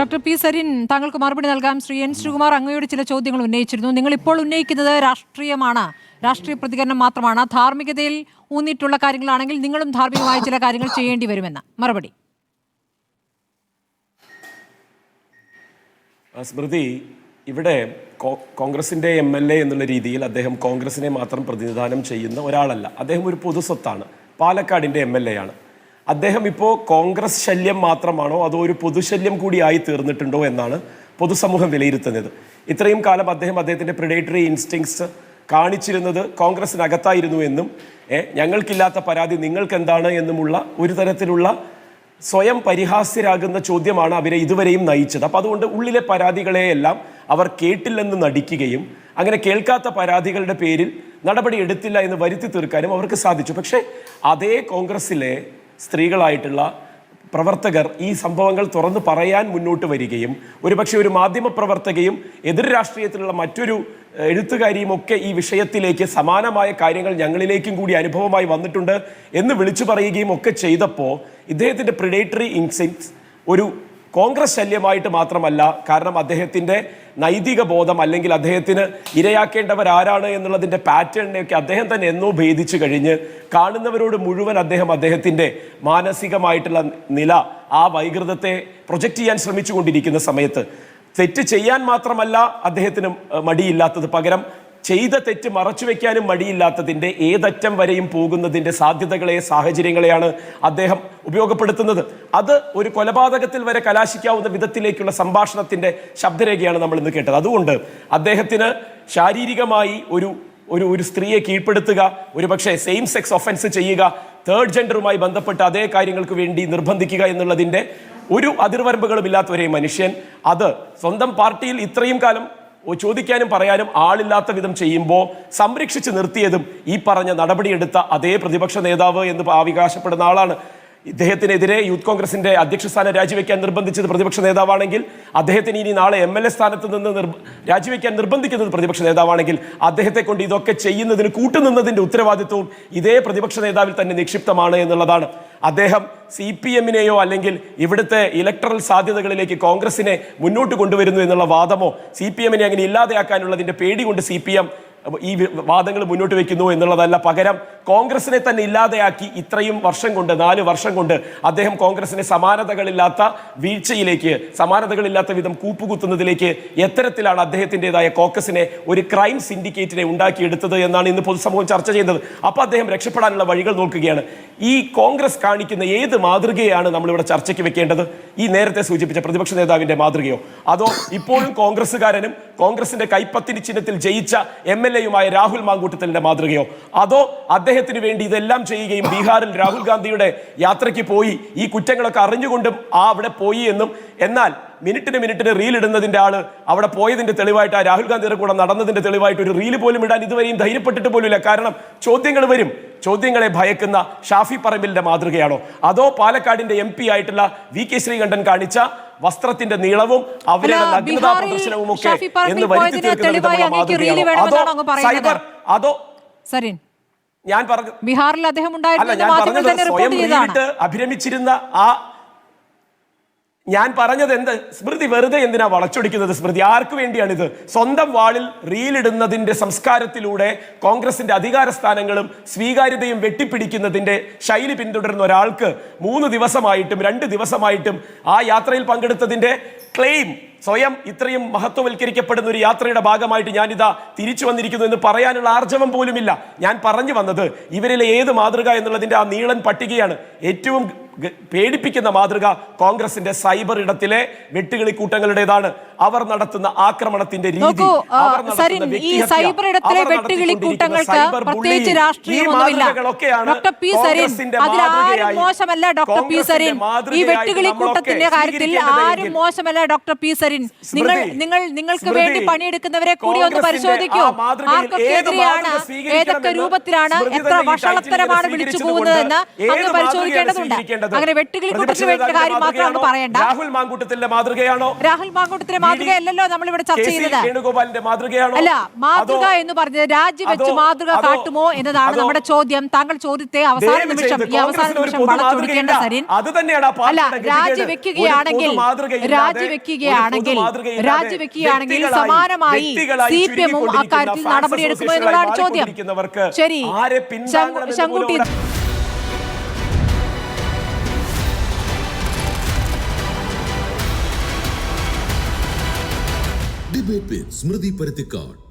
Doctor P Sarin താങ്കൾക്ക് മറുപടി നൽകാം. ശ്രീ എൻ ശ്രീകുമാർ അങ്ങയോട് ചില ചോദ്യങ്ങൾ ഉന്നയിച്ചിരുന്നു. നിങ്ങൾ ഇപ്പോൾ ഉന്നയിക്കുന്നത് രാഷ്ട്രീയമാണ്, രാഷ്ട്രീയ പ്രതികരണം മാത്രമാണ്. ധാർമ്മികതയിൽ ഊന്നിയിട്ടുള്ള കാര്യങ്ങളാണെങ്കിൽ നിങ്ങളും ധാർമ്മികമായ ചില കാര്യങ്ങൾ ചെയ്യേണ്ടി വരുമെന്ന് മറുപടി. സ്മൃതി, ഇവിടെ കോൺഗ്രസിന്റെ MLA എന്നുള്ള രീതിയിൽ അദ്ദേഹം കോൺഗ്രസിനെ മാത്രം പ്രതിനിധാനം ചെയ്യുന്ന ഒരാളല്ല. അദ്ദേഹം ഒരു പൊതുസ്വത്താണ്, പാലക്കാടിന്റെ MLA ആണ്. അദ്ദേഹം ഇപ്പോൾ കോൺഗ്രസ് ശല്യം മാത്രമാണോ അതോ ഒരു പൊതുശല്യം കൂടിയായി തീർന്നിട്ടുണ്ടോ എന്നാണ് പൊതുസമൂഹം വിലയിരുത്തുന്നത്. ഇത്രയും കാലം അദ്ദേഹത്തിന്റെ പ്രിഡേറ്ററി ഇൻസ്റ്റിങ്സ് കാണിച്ചിരുന്നത് കോൺഗ്രസിനകത്തായിരുന്നു എന്നും ഞങ്ങൾക്കില്ലാത്ത പരാതി നിങ്ങൾക്ക് എന്താണ് എന്നുമുള്ള ഒരു തരത്തിലുള്ള സ്വയം പരിഹാസ്യരാകുന്ന ചോദ്യമാണ് അവരെ ഇതുവരെയും നയിച്ചത്. അപ്പം അതുകൊണ്ട് ഉള്ളിലെ പരാതികളെയെല്ലാം അവർ കേട്ടില്ലെന്ന് നടിക്കുകയും അങ്ങനെ കേൾക്കാത്ത പരാതികളുടെ പേരിൽ നടപടി എടുത്തില്ല എന്ന് വരുത്തി തീർക്കാനും അവർക്ക് സാധിച്ചു. പക്ഷേ അതേ കോൺഗ്രസിലെ സ്ത്രീകളായിട്ടുള്ള പ്രവർത്തകർ ഈ സംഭവങ്ങൾ തുറന്നു പറയാൻ മുന്നോട്ട് വരികയും ഒരുപക്ഷെ ഒരു മാധ്യമ പ്രവർത്തകയും എതിർ രാഷ്ട്രീയത്തിലുള്ള മറ്റൊരു എഴുത്തുകാരിയും ഒക്കെ ഈ വിഷയത്തിലേക്ക് സമാനമായ കാര്യങ്ങൾ ഞങ്ങളിലേക്കും കൂടി അനുഭവമായി വന്നിട്ടുണ്ട് എന്ന് വിളിച്ചു പറയുകയും ഒക്കെ ചെയ്തപ്പോൾ ഇദ്ദേഹത്തിൻ്റെ പ്രിഡേറ്ററി ഇൻസ്റ്റിങ്ക്ട്സ് ഒരു കോൺഗ്രസ് ശല്യമായിട്ട് മാത്രമല്ല, കാരണം അദ്ദേഹത്തിൻ്റെ നൈതിക ബോധം അല്ലെങ്കിൽ അദ്ദേഹത്തിന് ഇരയാക്കേണ്ടവരാരാണ് എന്നുള്ളതിൻ്റെ പാറ്റേണിനെയൊക്കെ അദ്ദേഹം തന്നെ എന്നോ ഭേദിച്ചു കഴിഞ്ഞ് കാണുന്നവരോട് മുഴുവൻ അദ്ദേഹത്തിൻ്റെ മാനസികമായിട്ടുള്ള നില, ആ വൈകൃതത്തെ പ്രൊജക്റ്റ് ചെയ്യാൻ ശ്രമിച്ചുകൊണ്ടിരിക്കുന്ന സമയത്ത് തെറ്റ് ചെയ്യാൻ മാത്രമല്ല അദ്ദേഹത്തിന് മടിയില്ലാത്തത്, പകരം ചെയ്ത തെറ്റ് മറച്ചുവെക്കാനും മടിയില്ലാത്തതിൻ്റെ ഏതറ്റം വരെയും പോകുന്നതിൻ്റെ സാധ്യതകളെ, സാഹചര്യങ്ങളെയാണ് അദ്ദേഹം ഉപയോഗപ്പെടുത്തുന്നത്. അത് ഒരു കൊലപാതകത്തിൽ വരെ കലാശിക്കാവുന്ന വിധത്തിലേക്കുള്ള സംഭാഷണത്തിൻ്റെ ശബ്ദരേഖയാണ് നമ്മൾ ഇന്ന് കേട്ടത്. അതുകൊണ്ട് അദ്ദേഹത്തിന് ശാരീരികമായി ഒരു സ്ത്രീയെ കീഴ്പ്പെടുത്തുക, ഒരുപക്ഷെ സെയിം സെക്സ് ഒഫൻസ് ചെയ്യുക, തേർഡ് ജെൻഡറുമായി ബന്ധപ്പെട്ട അതേ കാര്യങ്ങൾക്ക് വേണ്ടി നിർബന്ധിക്കുക എന്നുള്ളതിൻ്റെ ഒരു അതിർവരമ്പുകളും ഇല്ലാത്ത ഒരേ മനുഷ്യൻ അത് സ്വന്തം പാർട്ടിയിൽ ഇത്രയും കാലം ചോദിക്കാനും പറയാനും ആളില്ലാത്ത വിധം ചെയ്യുമ്പോൾ സംരക്ഷിച്ച് നിർത്തിയതും ഈ പറഞ്ഞ നടപടിയെടുത്ത അതേ പ്രതിപക്ഷ നേതാവ് എന്ന് അവകാശപ്പെടുന്ന ആളാണ്. ഇദ്ദേഹത്തിനെതിരെ യൂത്ത് കോൺഗ്രസിന്റെ അധ്യക്ഷ സ്ഥാനം രാജിവെക്കാൻ നിർബന്ധിച്ചത് പ്രതിപക്ഷ നേതാവാണെങ്കിൽ, അദ്ദേഹത്തിന് ഇനി നാളെ MLA സ്ഥാനത്ത് നിന്ന് രാജിവെക്കാൻ നിർബന്ധിക്കുന്നത് പ്രതിപക്ഷ നേതാവാണെങ്കിൽ, അദ്ദേഹത്തെ കൊണ്ട് ഇതൊക്കെ ചെയ്യുന്നതിന് കൂട്ടുനിന്നതിന്റെ ഉത്തരവാദിത്വവും ഇതേ പ്രതിപക്ഷ നേതാവിൽ തന്നെ നിക്ഷിപ്തമാണ് എന്നുള്ളതാണ്. അദ്ദേഹം CPM-നെയോ അല്ലെങ്കിൽ ഇവിടുത്തെ ഇലക്ടറൽ സാധ്യതകളിലേക്ക് കോൺഗ്രസിനെ മുന്നോട്ട് കൊണ്ടുവരുന്നു എന്നുള്ള വാദമോ CPM-നെ അങ്ങനെ ഇല്ലാതെയാക്കാനുള്ളതിന്റെ പേടി കൊണ്ട് CPM ഈ വാദങ്ങൾ മുന്നോട്ട് വെക്കുന്നു എന്നുള്ളതല്ല, പകരം കോൺഗ്രസിനെ തന്നെ ഇല്ലാതെയാക്കി ഇത്രയും വർഷം കൊണ്ട് 4 വർഷം കൊണ്ട് അദ്ദേഹം കോൺഗ്രസിനെ സമാനതകളില്ലാത്ത വീഴ്ചയിലേക്ക്, സമാനതകളില്ലാത്ത വിധം കൂപ്പുകുത്തുന്നതിലേക്ക് എത്തരത്തിലാണ് അദ്ദേഹത്തിൻ്റെതായ കോക്കസിനെ, ഒരു ക്രൈം സിൻഡിക്കേറ്റിനെ ഉണ്ടാക്കിയെടുത്തത് എന്നാണ് ഇന്ന് പൊതുസമൂഹം ചർച്ച ചെയ്യുന്നത്. അപ്പോൾ അദ്ദേഹം രക്ഷപ്പെടാനുള്ള വഴികൾ നോക്കുകയാണ്. ഈ കോൺഗ്രസ് കാണിക്കുന്ന ഏത് മാതൃകയാണ് നമ്മളിവിടെ ചർച്ചയ്ക്ക് വെക്കേണ്ടത്? ഈ നേരത്തെ സൂചിപ്പിച്ച പ്രതിപക്ഷ നേതാവിന്റെ മാതൃകയോ, അതോ ഇപ്പോഴും കോൺഗ്രസ്സുകാരനും കോൺഗ്രസിന്റെ കൈപ്പത്തിന് ചിഹ്നത്തിൽ ജയിച്ച MLA-യുമായ രാഹുൽ മാങ്കൂട്ടത്തിലിന്റെ മാതൃകയോ, അതോ അദ്ദേഹത്തിന് വേണ്ടി ഇതെല്ലാം ചെയ്യുകയും ബീഹാറിൽ രാഹുൽ ഗാന്ധിയുടെ യാത്രയ്ക്ക് പോയി ഈ കുറ്റങ്ങളൊക്കെ അറിഞ്ഞുകൊണ്ടും അവിടെ പോയി എന്നും, എന്നാൽ മിനിറ്റിന് റീൽ ഇടുന്നതിന്റെ ആള് അവിടെ പോയതിന്റെ തെളിവായിട്ട്, ആ രാഹുൽ ഗാന്ധിയുടെ കൂടെ നടന്നതിന്റെ തെളിവായിട്ട് ഒരു റീല് പോലും ഇടാൻ ഇതുവരെയും ധൈര്യപ്പെട്ടിട്ട് പോലുമില്ല. കാരണം ചോദ്യങ്ങൾ വരും. ചോദ്യങ്ങളെ ഭയക്കുന്ന ഷാഫി പറമ്പിലിന്റെ മാതൃകയാണോ, അതോ പാലക്കാടിന്റെ MP ആയിട്ടുള്ള VK ശ്രീകണ്ഠൻ കാണിച്ച വസ്ത്രത്തിന്റെ നീളവും അവരുടെ നഗ്നതാ പ്രദർശനവും ഒക്കെ എന്ന് വരുത്തി തീർക്കുന്നതിനുള്ള മാതൃകയാണോ, അതോ ഞാൻ പറഞ്ഞു ബീഹാറിൽ അദ്ദേഹം സ്വയം അഭിരമിച്ചിരുന്ന ആ ഞാൻ പറഞ്ഞത് എന്ത് സ്മൃതി, വെറുതെ എന്തിനാ വളച്ചൊടിക്കുന്നത് സ്മൃതി? ആർക്ക് വേണ്ടിയാണിത്? സ്വന്തം വാളിൽ റീലിടുന്നതിന്റെ സംസ്കാരത്തിലൂടെ കോൺഗ്രസിന്റെ അധികാര സ്ഥാനങ്ങളും സ്വീകാര്യതയും വെട്ടിപ്പിടിക്കുന്നതിന്റെ ശൈലി പിന്തുടരുന്ന ഒരാൾക്ക് 3 ദിവസമായിട്ടും 2 ദിവസമായിട്ടും ആ യാത്രയിൽ പങ്കെടുത്തതിന്റെ ക്ലെയിം, സ്വയം ഇത്രയും മഹത്വവൽക്കരിക്കപ്പെടുന്ന ഒരു യാത്രയുടെ ഭാഗമായിട്ട് ഞാനിതാ തിരിച്ചു വന്നിരിക്കുന്നു എന്ന് പറയാനുള്ള ആർജവം പോലുമില്ല. ഞാൻ പറഞ്ഞു വന്നത് ഇവരിലെ ഏത് മാതൃക എന്നുള്ളതിന്റെ ആ നീളൻ പട്ടികയാണ്. ഏറ്റവും പേടിപ്പിക്കുന്ന മാതൃക കോൺഗ്രസിന്റെ സൈബർ ഇടത്തിലെ വെട്ടുകിളി കൂട്ടങ്ങളുടേതാണ്. അവർ നടത്തുന്ന ആക്രമണത്തിന്റെ രീതി, നിങ്ങൾക്ക് വേണ്ടി പണിയെടുക്കുന്നവരെ കൂടി ഒന്ന് പരിശോധിക്കൂ. ആർക്കൊക്കെതിരെയാണ്, ഏതൊക്കെ രൂപത്തിലാണ്, എത്ര വഷളത്തരമാണ് വിളിച്ചു പോകുന്നതെന്ന് അങ്ങ് പരിശോധിക്കേണ്ടതുണ്ട്. വേണ്ടത്? അങ്ങനെ വെട്ടുകിളിക്കൂട്ടത്തിന് വേണ്ട കാര്യം മാത്രമാണ് പറയേണ്ട. രാഹുൽ മാങ്കൂട്ടത്തിന്റെ മാതൃകയാണോ? രാഹുൽ മാങ്കൂട്ടത്തിന്റെ മാതൃകയല്ലല്ലോ നമ്മൾ ഇവിടെ ചർച്ച ചെയ്യുന്നത്. വേണുഗോപാലിന്റെ മാതൃകയാണോ? അല്ല, മാതൃക എന്ന് പറഞ്ഞത് രാജിവെച്ച് മാതൃക കാട്ടുമോ എന്നതാണ് നമ്മുടെ ചോദ്യം. താങ്കൾ ചോദ്യത്തെ അവസാന നിമിഷം വളച്ചൊടിക്കേണ്ട സരിൻ. അല്ല, രാജിവെക്കുകയാണെങ്കിൽ സമാനമായി CPM-ഉം അക്കാര്യത്തിൽ നടപടിയെടുക്കുമോ എന്നുള്ളതാണ് ചോദ്യം. ശരി, Sankutty. Debate with Smriti Parathikkad.